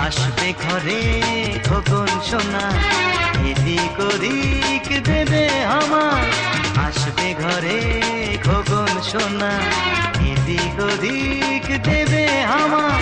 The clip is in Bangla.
আসবে ঘরে খোকন সোনা, এদিক ওদিক দেবে আমার। আসবে ঘরে খোকন সোনা, এদিক ওদিক দেবে আমার।